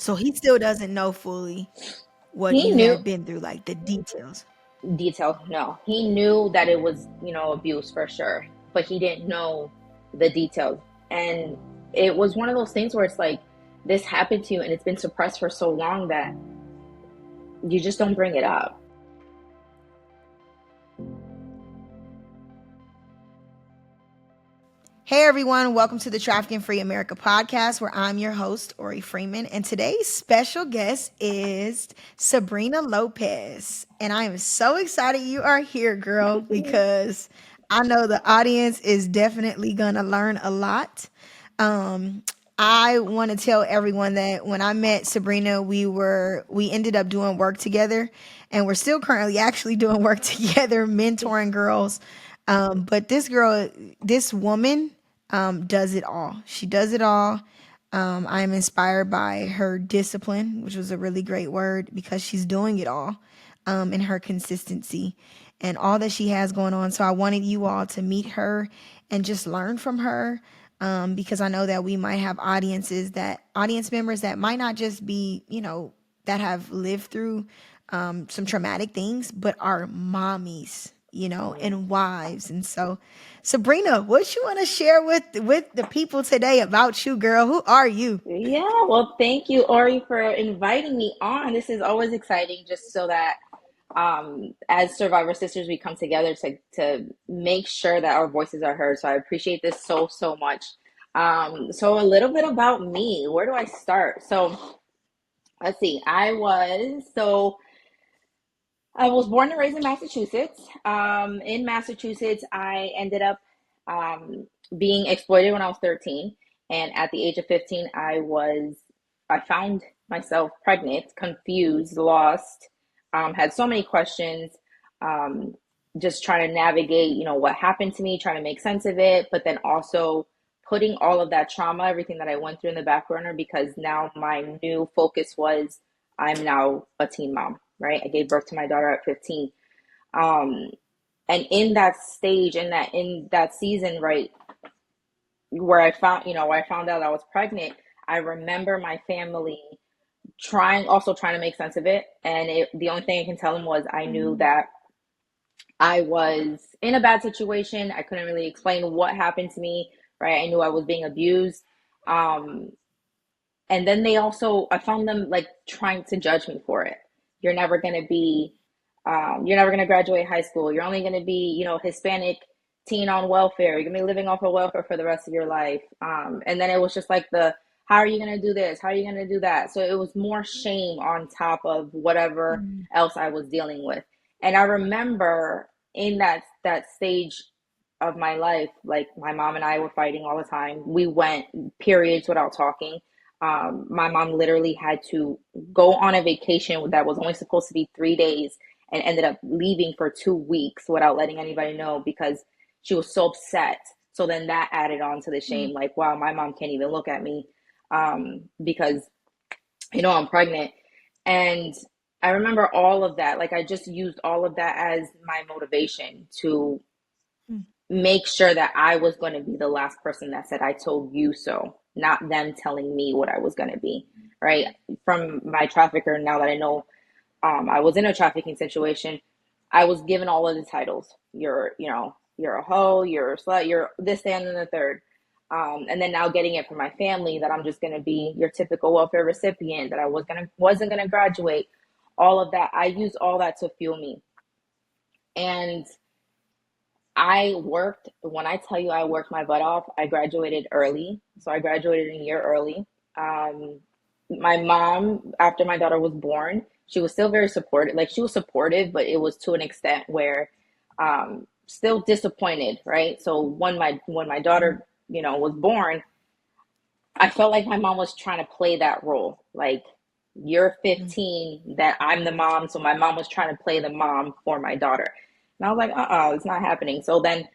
So he still doesn't know fully what He you knew had been through, like the details. details. No, he knew that it was, abuse for sure, but he didn't know the details. And it was one of those things where it's like, this happened to you and it's been suppressed for so long that you just don't bring it up. Hey everyone, welcome to the Trafficking Free America podcast, where I'm your host, Oree Freeman. And today's special guest is Sabrina Lopez. And I am so excited you are here, girl, because I know the audience is definitely going to learn a lot. Um, I want to tell everyone that when I met Sabrina, we ended up doing work together, and we're still currently actually doing work together, mentoring girls. But this woman, does it all. She does it all. I am inspired by her discipline, which was a really great word because she's doing it all, and her consistency and all that she has going on. So I wanted you all to meet her and just learn from her, because I know that we might have audience members that might not just be, that have lived through some traumatic things, but are mommies, and wives. And so, Sabrina, what you want to share with the people today about you, girl? Who are you? Yeah, well, thank you, Ori, for inviting me on. This is always exciting, just so that as Survivor Sisters, we come together to make sure that our voices are heard. So I appreciate this so, so much. So a little bit about me. Where do I start? So let's see. I was born and raised in Massachusetts. In Massachusetts, I ended up um, being exploited when I was 13, and at the age of 15, I found myself pregnant, confused, lost, had so many questions, um, just trying to navigate, what happened to me, trying to make sense of it, but then also putting all of that trauma, everything that I went through in the back burner, because now my new focus was I'm now a teen mom, right? I gave birth to my daughter at 15. Um, and in that stage, in that season, right, where I found out I was pregnant, I remember my family trying to make sense of it. And the only thing I can tell them was I knew Mm, that I was in a bad situation. I couldn't really explain what happened to me, right? I knew I was being abused. Um, and then I found them like trying to judge me for it. You're never going to be, you're never going to graduate high school. You're only going to be, Hispanic teen on welfare. You're going to be living off of welfare for the rest of your life. And then it was just like how are you going to do this? How are you going to do that? So it was more shame on top of whatever mm, else I was dealing with. And I remember in that stage of my life, like my mom and I were fighting all the time. We went periods without talking. My mom literally had to go on a vacation that was only supposed to be 3 days and ended up leaving for 2 weeks without letting anybody know because she was so upset. So then that added on to the mm. shame, like, wow, my mom can't even look at me because, I'm pregnant. And I remember all of that. Like, I just used all of that as my motivation to Mm. make sure that I was going to be the last person that said, I told you so, not them telling me what I was going to be, right? From my trafficker, now that I know I was in a trafficking situation, I was given all of the titles. You're a hoe, you're a slut, you're this, that, and the third. And then now getting it from my family that I'm just going to be your typical welfare recipient, that I wasn't gonna graduate, all of that. I used all that to fuel me. And when I tell you I worked my butt off, I graduated early. So I graduated a year early. Um, my mom, after my daughter was born, she was still very supportive. Like she was supportive, but it was to an extent where still disappointed, right? So when my daughter, was born, I felt like my mom was trying to play that role. Like you're Mm. 15, that I'm the mom. So my mom was trying to play the mom for my daughter. And I was like, it's not happening. So then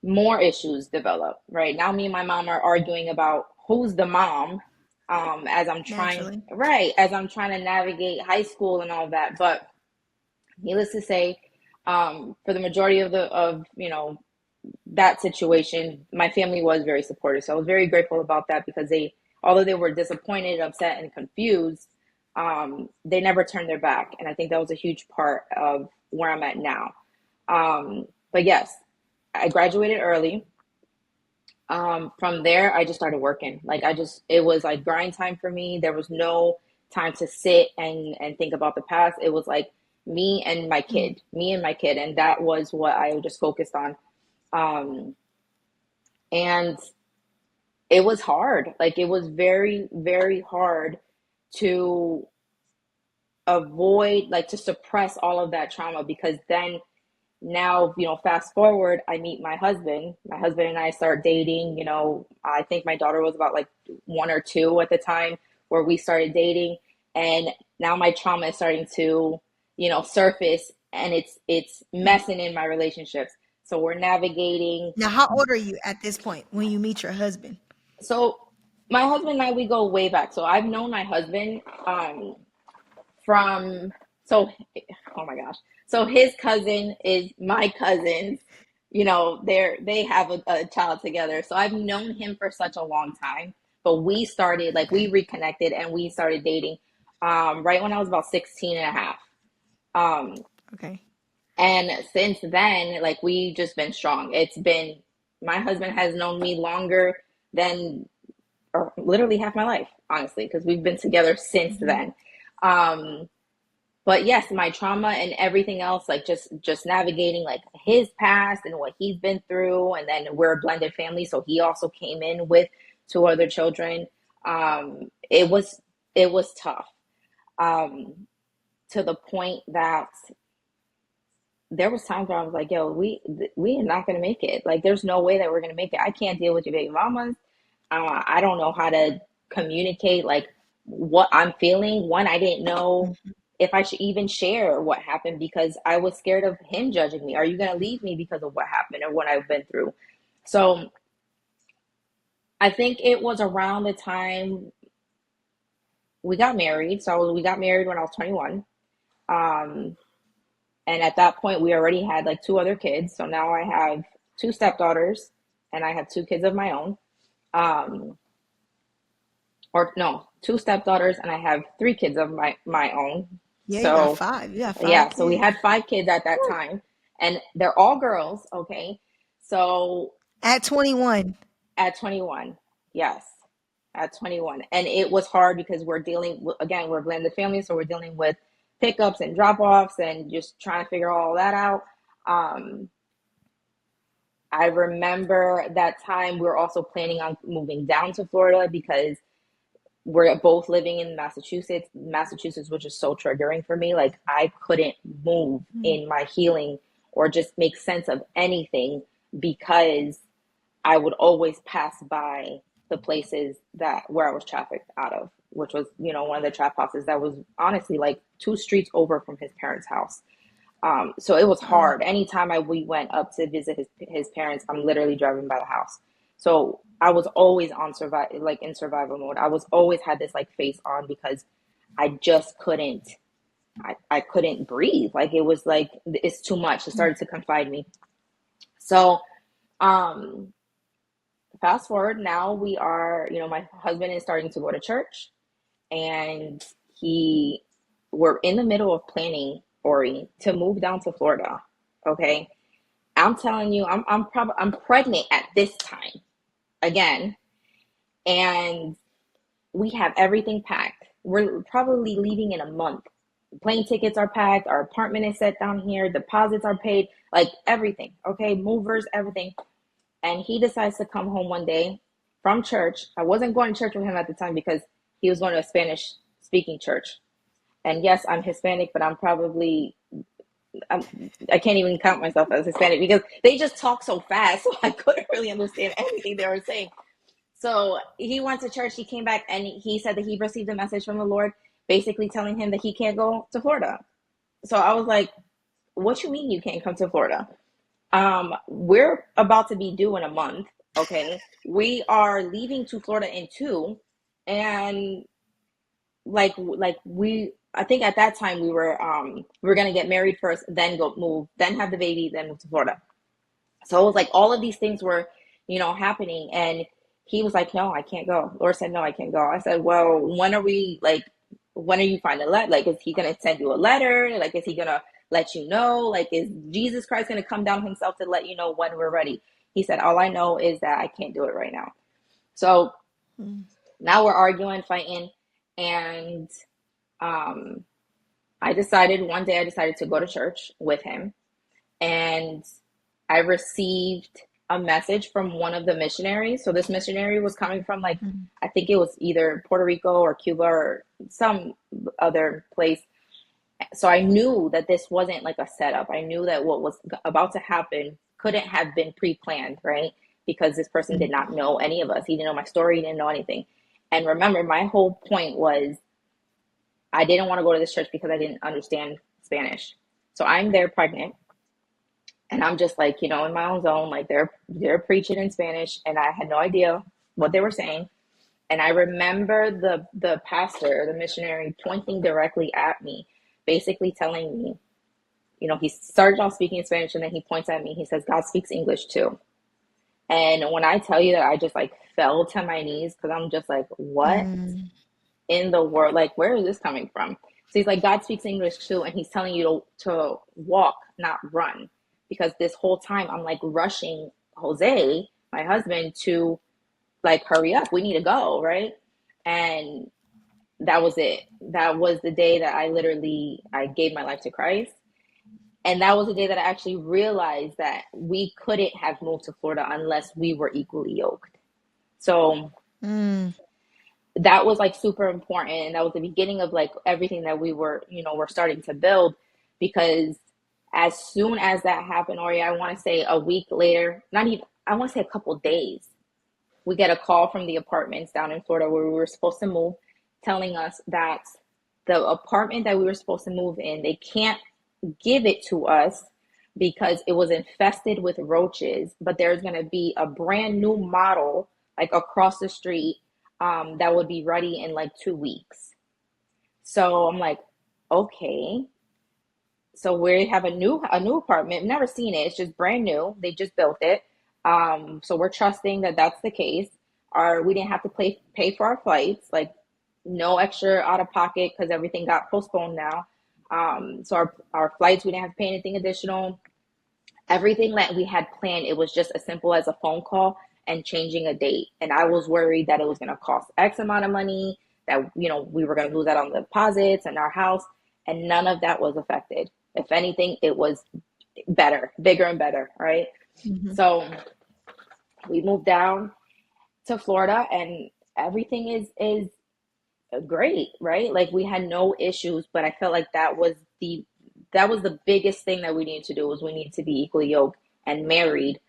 more issues develop, right? Now me and my mom are arguing about who's the mom, Naturally. as I'm trying to navigate high school and all that. But needless to say, for the majority of that situation, my family was very supportive. So I was very grateful about that because they although they were disappointed, upset, and confused, they never turned their back. And I think that was a huge part of where I'm at now. But yes, I graduated early. From there, I just started working. It was like grind time for me. There was no time to sit and think about the past. It was like me and my kid. And that was what I just focused on. Um, and it was hard. Like, it was very, very hard to avoid, like, to suppress all of that trauma, because then now, fast forward, I meet my husband and I start dating. I think my daughter was about like 1 or 2 at the time where we started dating. And now my trauma is starting to, surface, and it's messing in my relationships. So we're navigating. Now, how old are you at this point when you meet your husband? So my husband and I, we go way back. So I've known my husband from so oh my gosh, so his cousin is my cousin. They have a child together, so I've known him for such a long time. But we started, like, we Okay. reconnected and we started dating right when I was about 16 and a half. um Okay. and since then, like, we just been strong. It's been, my husband has known me longer than, or literally half my life, honestly, because we've been together since Hmm. then. um but yes, my trauma and everything else, like, just navigating, like, his past and what he's been through, and then we're a blended family, so he also came in with 2 other children. It was tough, um to the point that there was times where I was like, yo, we are not gonna make it. Like, there's no way that we're gonna make it. I can't deal with your baby mamas. I don't know how to communicate, like, what I'm feeling. One, I didn't know Hmm. if I should even share what happened, because I was scared of him judging me. Are you gonna leave me because of what happened or what I've been through? So I think it was around the time we got married. So we got married when I was 21. Um, And at that point, we already had like 2 other kids. So now I have 2 stepdaughters and I have 2 kids of my own. Um, or no, 2 stepdaughters and I have 3 kids of my own. Yeah, you got So 5. You got five yeah, so we kids. had 5 kids at that Woo. time, and they're all girls. Okay. So At 21. at 21, yes, at 21. And it was hard because we're dealing with, again, we're a blended family. So we're dealing with pickups and drop offs and just trying to figure all that out. Um, I remember that time we were also planning on moving down to Florida because we're both living in Massachusetts, which is so triggering for me. Like, I couldn't move Mm. in my healing or just make sense of anything, because I would always pass by the places that where I was trafficked out of, which was, one of the trap houses that was honestly like 2 streets over from his parents' house. So it was Wow. hard. Anytime we went up to visit his parents, I'm literally driving by the house. So I was always on like in survival mode. I was always had this like face on, because I just couldn't. I couldn't breathe. Like, it was like, it's too much. It started to confide me. So um, fast forward, now we are. My husband is starting to go to church, and he we're in the middle of planning, Oree, to move down to Florida. Okay. I'm telling you, I'm pregnant at this time again, and we have everything packed. We're probably leaving in a month. Plane tickets are packed, our apartment is set down here, deposits are paid, like everything. Okay, movers, everything. And he decides to come home one day from church. I wasn't going to church with him at the time because he was going to a Spanish speaking church. And yes, I'm Hispanic, but I'm, I can't even count myself as Hispanic because they just talk so fast. So I couldn't really understand anything they were saying. So he went to church. He came back and he said that he received a message from the Lord, basically telling him that he can't go to Florida. So I was like, what you mean you can't come to Florida? We're about to be due in a month. Okay. We are leaving to Florida in 2. And I think at that time we were gonna get married first, then go move, then have the baby, then move to Florida. So it was like all of these things were, happening. And He was like, no, I can't go. Lord said, no, I can't go. I said, well, when are you finding let? Like, is he going to send you a letter? Like, is he going to let you know? Like, is Jesus Christ going to come down himself to let you know when we're ready? He said, all I know is that I can't do it right now. So now we're arguing, fighting. And um, one day I decided to go to church with him. And I received a message from one of the missionaries. So this missionary was coming from like, I think it was either Puerto Rico or Cuba or some other place. So I knew that this wasn't like a setup. I knew that what was about to happen couldn't have been pre-planned, right? Because this person did not know any of us. He didn't know my story, he didn't know anything. And remember, my whole point was I didn't want to go to this church because I didn't understand Spanish. So I'm there pregnant. And I'm just like, in my own zone, like they're preaching in Spanish, and I had no idea what they were saying. And I remember the pastor, the missionary, pointing directly at me, basically telling me, he started off speaking in Spanish, and then he points at me. He says, God speaks English too. And when I tell you that I just like fell to my knees, because I'm just like, what in the world? Like, where is this coming from? So he's like, God speaks English too, and he's telling you to walk, not run. Because this whole time I'm like rushing Jose, my husband, to like, hurry up, we need to go, right? And that was it. That was the day that I gave my life to Christ. And that was the day that I actually realized that we couldn't have moved to Florida unless we were equally yoked. So that was like super important. And that was the beginning of like everything that we're starting to build. Because as soon as that happened, Oree, I want to say a week later, not even, I want to say a couple days, we get a call from the apartments down in Florida where we were supposed to move, telling us that the apartment that we were supposed to move in, they can't give it to us because it was infested with roaches, but there's going to be a brand new model like across the street that would be ready in like 2 weeks. So I'm like, okay. So we have a new apartment. Never seen it. It's just brand new. They just built it. So we're trusting that that's the case. We didn't have to pay for our flights, like no extra out of pocket because everything got postponed now. So our flights, we didn't have to pay anything additional. Everything that we had planned, it was just as simple as a phone call and changing a date. And I was worried that it was going to cost X amount of money, that, we were going to lose out on the deposits and our house. And none of that was affected. If anything, it was better, bigger and better, right? So we moved down to Florida and everything is great, right? Like we had no issues, but I felt like that was the biggest thing that we needed to do was we needed to be equally yoked and married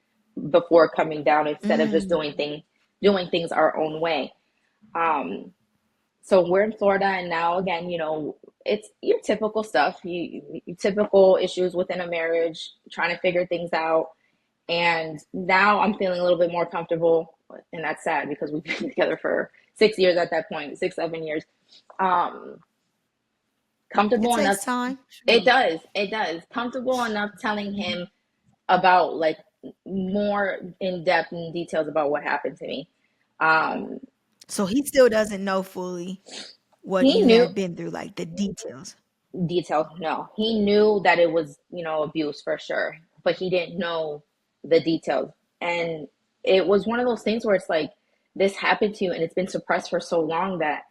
before coming down instead of just doing things our own way. So we're in Florida, and now again, it's your typical stuff, you typical issues within a marriage, trying to figure things out. And now I'm feeling a little bit more comfortable, and that's sad because we've been together for 6 years at that point, 6, 7 years. Um, It Comfortable enough. takes time. It does. It does. Comfortable enough telling him about like more in depth and details about what happened to me. Um, So he still doesn't know fully what he you knew had been through, like the details. details. No, he knew that it was, abuse for sure, but he didn't know the details. And it was one of those things where it's like, this happened to you and it's been suppressed for so long that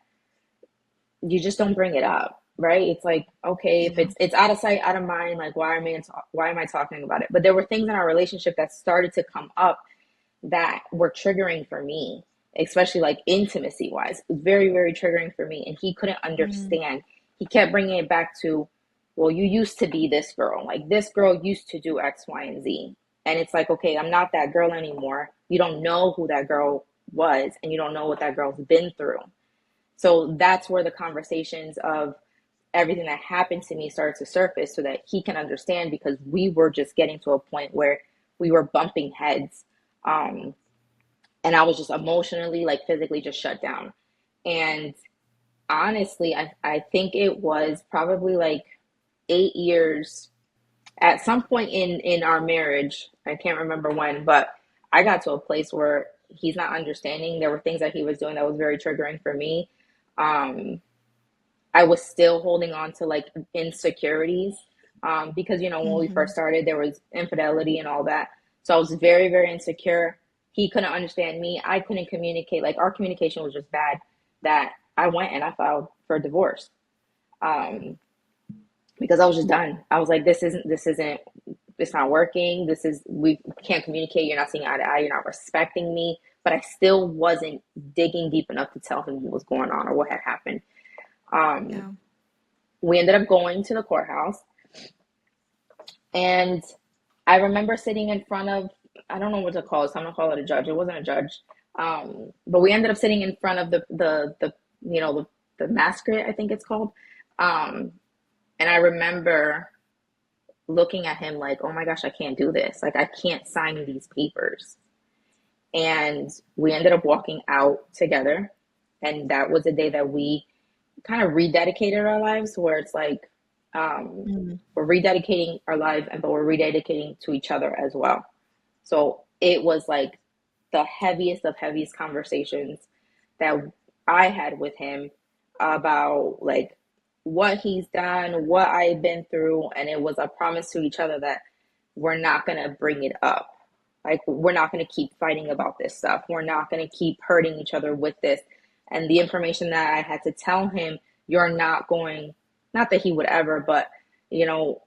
you just don't bring it up, right? It's like, okay, if Yeah. it's out of sight, out of mind, like why am I talking about it? But there were things in our relationship that started to come up that were triggering for me, especially like intimacy wise. It was very, very triggering for me, and he couldn't understand. He kept bringing it back to, well, you used to be this girl. Like this girl used to do X, Y, and Z. And it's like, okay, I'm not that girl anymore. You don't know who that girl was, and you don't know what that girl's been through. So that's where the conversations of everything that happened to me started to surface so that he can understand, because we were just getting to a point where we were bumping heads. And I was just emotionally, like physically just shut down. And honestly, I think it was probably like 8 years at some point in our marriage. I can't remember when, but I got to a place where he's not understanding. There were things that he was doing that was very triggering for me. Um, I was still holding on to like insecurities, because, when we first Mm-hmm. started, there was infidelity and all that. So I was very, very insecure. He couldn't understand me. I couldn't communicate. Like our communication was just bad that I went and I filed for divorce, because I was just done. I was like, it's not working. We can't communicate. You're not seeing eye to eye. You're not respecting me. But I still wasn't digging deep enough to tell him what was going on or what had happened. Um, Yeah. we ended up going to the courthouse, and I remember sitting in front of, I don't know what to call it, so I'm gonna call it a judge. It wasn't a judge. But we ended up sitting in front of the masquerade, I think it's called. Um, and I remember looking at him like, oh my gosh, I can't do this. Like, I can't sign these papers. And we ended up walking out together. And that was the day that we kind of rededicated our lives, where it's like, Mm-hmm. we're rededicating our lives, but we're rededicating to each other as well. So it was like the heaviest of heaviest conversations that I had with him about like what he's done, what I've been through, and it was a promise to each other that we're not going to bring it up. Like, we're not going to keep fighting about this stuff. We're not going to keep hurting each other with this. And the information that I had to tell him, you're not going, not that he would ever, but, you know,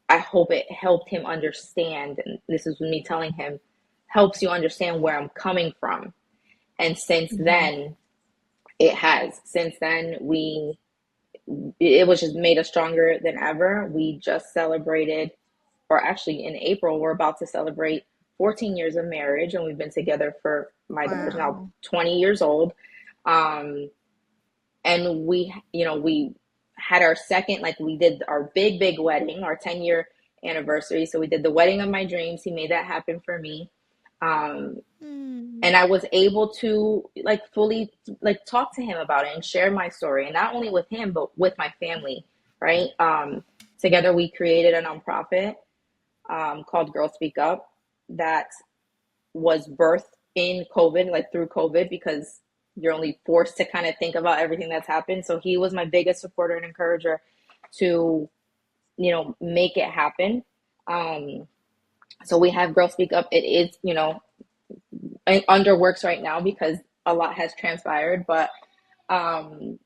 I hope it helped him understand. And this is me telling him, helps you understand where I'm coming from. And since Mm-hmm. then, it has. Since then, it was just made us stronger than ever. We just celebrated, or actually in April, we're about to celebrate 14 years of marriage, and we've been together for, my daughter's now Wow. 20 years old. Um, and we had our second, like we did our big, big wedding, our 10-year anniversary. So we did the wedding of my dreams. He made that happen for me. Um, Mm. and I was able to like fully like talk to him about it and share my story, and not only with him but with my family, right? Together we created a nonprofit, called Girls Speak Up, that was birthed in COVID, like through COVID, because you're only forced to kind of think about everything that's happened. So he was my biggest supporter and encourager to, make it happen. Um, so we have Girls Speak Up. It is, under works right now because a lot has transpired. But um,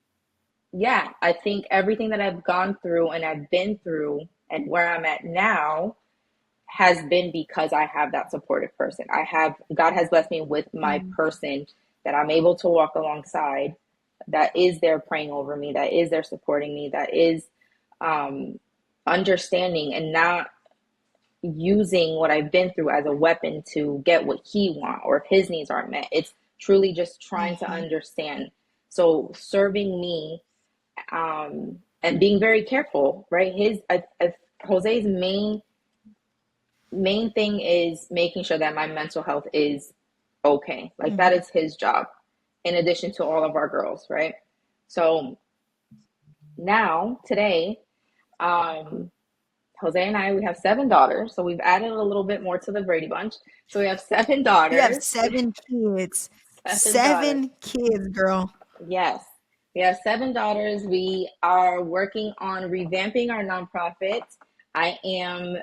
yeah, I think everything that I've gone through and I've been through and where I'm at now has been because I have that supportive person. God has blessed me with my Mm. person that I'm able to walk alongside, that is there praying over me, that is there supporting me, that is um, understanding and not using what I've been through as a weapon to get what he wants, or if his needs aren't met. It's truly just trying to Mm-hmm. understand. So serving me, and being very careful, right? Jose's main thing is making sure that my mental health is okay. Like, that Mm-hmm. is his job, in addition to all of our girls, right? So now, today, um, Jose and I, we have 7 daughters. So we've added a little bit more to the Brady Bunch. So we have seven You have daughters. 7 kids. 7 daughters. 7 kids, girl. Yes. We have 7 daughters. We are working on revamping our nonprofit. I am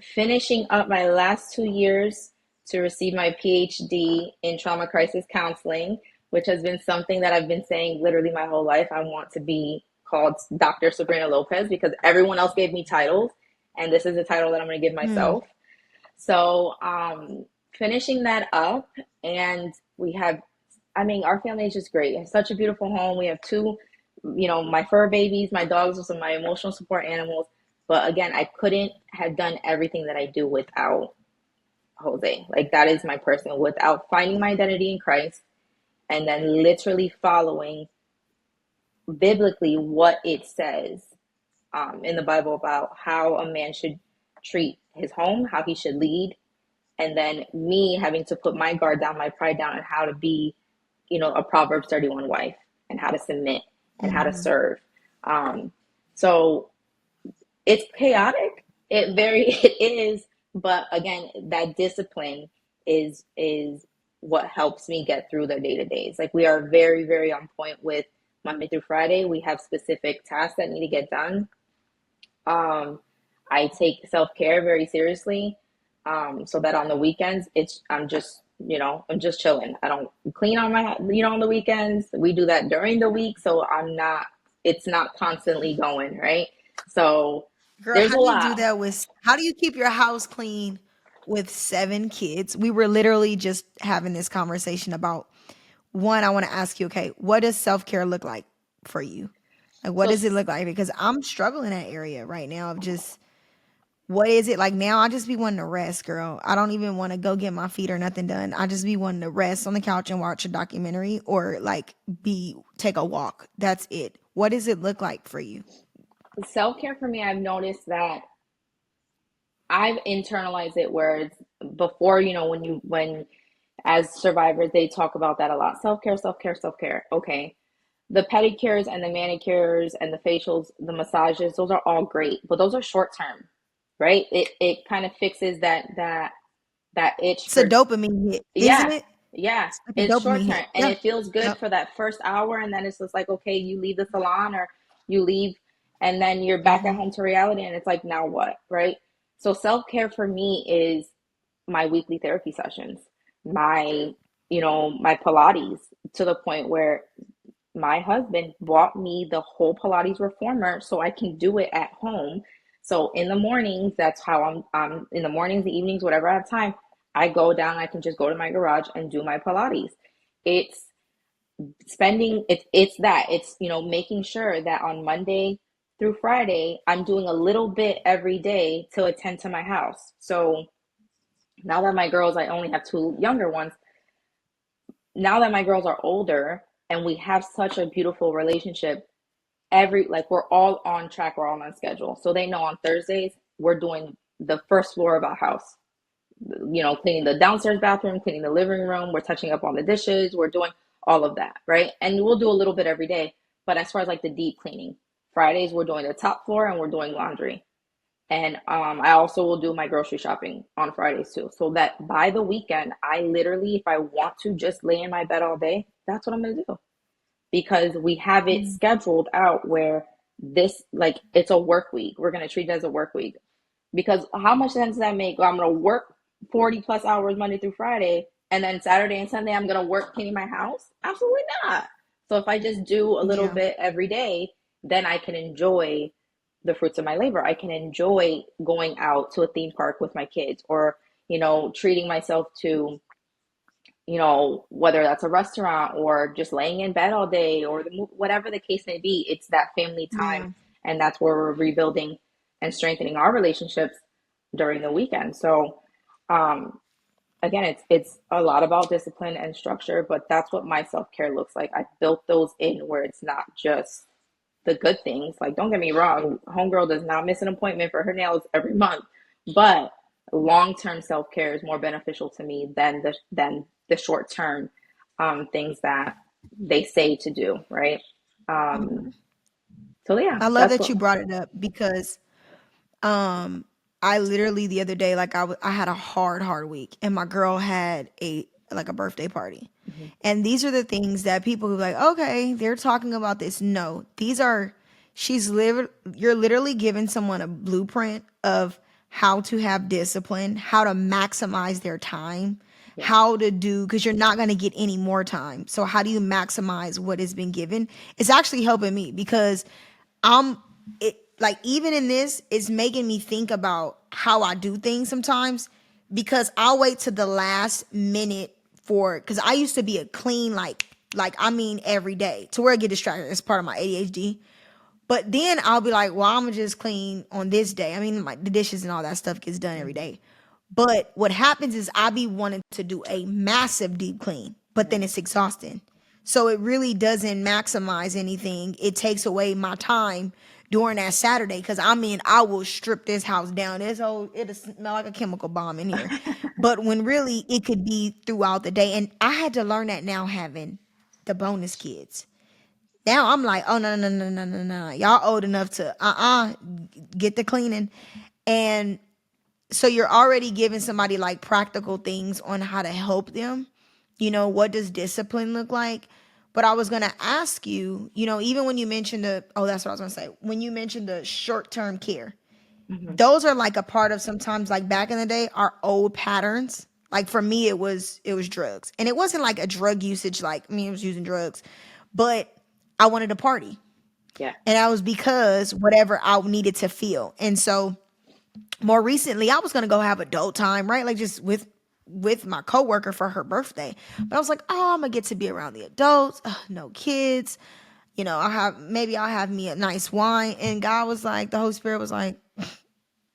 finishing up my last 2 years to receive my PhD in trauma crisis counseling, which has been something that I've been saying literally my whole life. I want to be called Dr. Sabrina Lopez because everyone else gave me titles, and this is the title that I'm going to give Mm. myself. So, finishing that up, and we have, I mean, our family is just great. We have such a beautiful home. We have two, my fur babies, my dogs are some of my emotional support animals. But again, I couldn't have done everything that I do without Jose. Like, that is my person. Without finding my identity in Christ and then literally following biblically what it says, in the Bible about how a man should treat his home, how he should lead, and then me having to put my guard down, my pride down, and how to be, a Proverbs 31 wife, and how to submit and how to Mm-hmm. serve. So it's chaotic. It is, but again, that discipline is what helps me get through the day to days. Like we are very, very on point with Monday through Friday. We have specific tasks that need to get done. Um, I take self care very seriously, so that on the weekends, I'm just I'm just chilling. I don't clean on my on the weekends. We do that during the week, so I'm not. It's not constantly going right. So Girl, there's how a do you do lot. that with how do you keep your house clean with 7 kids? We were literally just having this conversation about one, I want to ask you, okay, what does self-care look like for you? Like what So does it look like? Because I'm struggling in that area right now of just what is it like now? I just be wanting to rest, girl. I don't even want to go get my feet or nothing done. I just be wanting to rest on the couch and watch a documentary or like be take a walk. That's it. What does it look like for you? self care for me, I've noticed that I've internalized it where it's before, when as survivors, they talk about that a lot. Self care, self care, self care. Okay. The pedicures and the manicures and the facials, the massages, those are all great, but those are short term, right? It kind of fixes that itch It's a for, dopamine hit, isn't yeah, it? yeah. It's like a It's dopamine short hit. term and Yeah. it feels good Yep. for that first hour, and then it's just like, okay, you leave the salon or you leave and then you're back at Mhm. home to reality, and it's like, now what, right? So self-care for me is my weekly therapy sessions, my my Pilates, to the point where my husband bought me the whole Pilates reformer so I can do it at home. So in the mornings, that's how I'm in the mornings, the evenings, whatever I have time, I go down, I can just go to my garage and do my Pilates. It's spending it's that it's making sure that on Monday through Friday I'm doing a little bit every day to attend to my house. So now that my girls, I only have two younger ones, now that my girls are older and we have such a beautiful relationship, every like we're all on track, we're all on schedule. So they know on Thursdays we're doing the first floor of our house. Cleaning the downstairs bathroom, cleaning the living room, we're touching up on the dishes, we're doing all of that, right? And we'll do a little bit every day. But as far as like the deep cleaning, Fridays we're doing the top floor and we're doing laundry. And I also will do my grocery shopping on Fridays too. So that by the weekend, I literally, if I want to just lay in my bed all day, that's what I'm going to do, because we have it Mm. scheduled out where this, like, it's a work week. We're going to treat it as a work week. Because how much sense does that make? Well, I'm going to work 40 plus hours Monday through Friday, and then Saturday and Sunday, I'm going to work cleaning my house? Absolutely not. So if I just do a little Yeah. bit every day, then I can enjoy the fruits of my labor. I can enjoy going out to a theme park with my kids, or, treating myself to, whether that's a restaurant or just laying in bed all day, or whatever the case may be, it's that family time. Yeah. And that's where we're rebuilding and strengthening our relationships during the weekend. So, um, again, it's a lot about discipline and structure, but that's what my self care looks like. I built those in where it's not just the good things. Like, don't get me wrong, homegirl does not miss an appointment for her nails every month, but long term self care is more beneficial to me than the short term things that they say to do, right? Um, Mhm. so yeah, I love that's that what. you brought it up because um I literally the other day like I had a hard week and my girl had a like a birthday party. Mhm. And these are the things that people who like, okay, they're talking about this. No, these are you're literally giving someone a blueprint of how to have discipline, how to maximize their time, Yeah. how to do because you're not going to get any more time. So how do you maximize what has been given? It's actually helping me because I'm it like even in this, it's making me think about how I do things sometimes because I'll wait to the last minute for because I used to be a clean like I mean every day to where I get distracted. It's part of my ADHD. But then I'll be like, well, I'm gonna just clean on this day. I mean, the dishes and all that stuff gets done every Mhm. day. But what happens is I be wanting to do a massive deep clean, but then Yeah. it's exhausting. So it really doesn't maximize anything. It takes away my time during that Saturday because I mean I will strip this house down. This whole it'll smell like a chemical bomb in here. But when really it could be throughout the day. And I had to learn that now having the bonus kids. Now I'm like, oh no, no, no, no, no, no. Y'all old enough to get the cleaning. And so you're already giving somebody like practical things on how to help them. What does discipline look like? But I was going to ask you, even when you mentioned that's what I was going to say. When you mentioned the short-term care, those are like a part of sometimes, like back in the day, our old patterns. Like for me, it was drugs. And it wasn't like a drug usage, like me, I was using drugs, but I wanted to party. Yeah. And that was because whatever I needed to feel. And so more recently, I was gonna go have adult time, right? Like just with my coworker for her birthday. But I was like, oh, I'm gonna get to be around the adults, no kids. I'll have me a nice wine. And God was like, the Holy Spirit was like,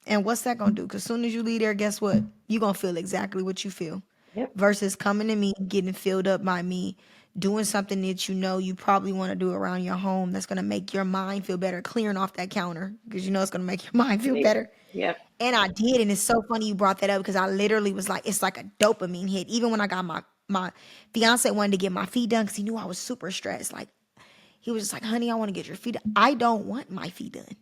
and what's that gonna do? Because as soon as you leave there, guess what? You're gonna feel exactly what you feel. Yep. Versus coming to me, getting filled up by me, doing something that you probably want to do around your home that's gonna make your mind feel better, clearing off that counter because it's gonna make your mind feel better. Yep. And I did, and it's so funny you brought that up because I literally was like, it's like a dopamine hit. Even when I got my fiance wanted to get my feet done because he knew I was super stressed. Like he was just like, honey, I want to get your feet done. I don't want my feet done.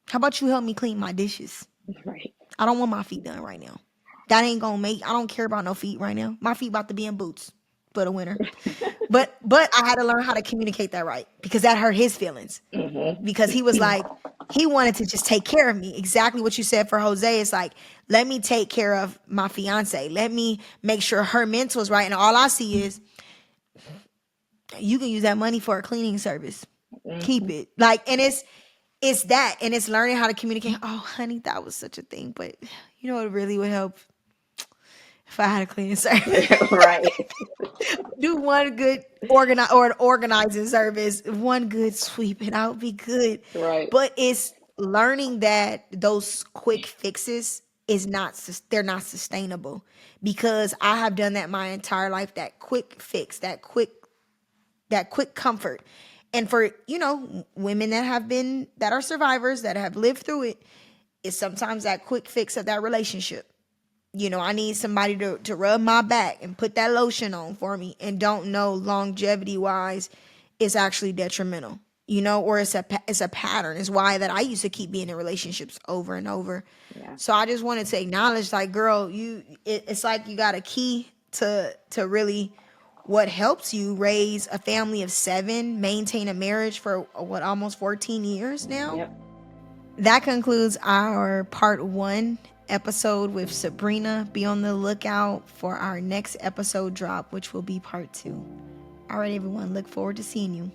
How about you help me clean my dishes? Right. I don't want my feet done right now. That ain't gonna make. I don't care about no feet right now. My feet about to be in boots for the winter. But I had to learn how to communicate that right because that hurt his feelings. Because he was like, he wanted to just take care of me. Exactly what you said for Jose. It's like, let me take care of my fiance. Let me make sure her mental is right. And all I see is, you can use that money for a cleaning service. Keep it. Like, and it's that. And it's learning how to communicate. Oh, honey, that was such a thing. But it really would help if I had a cleaning service. Right. Do one good organizing service, one good sweep, and I'll be good. Right. But it's learning that those quick fixes they're not sustainable because I have done that my entire life. That quick fix, that quick comfort, and for women that are survivors that have lived through it, is sometimes that quick fix of that relationship. I need somebody to rub my back and put that lotion on for me and don't know longevity wise it's actually detrimental, or it's a pattern. It's why that I used to keep being in relationships over and over. Yeah. So I just wanted to acknowledge, like, girl, it's like you got a key to really what helps you raise a family of 7, maintain a marriage for almost 14 years now. Yep. That concludes our part 1 episode with Sabrina. Be on the lookout for our next episode drop, which will be part 2. All right, everyone, look forward to seeing you.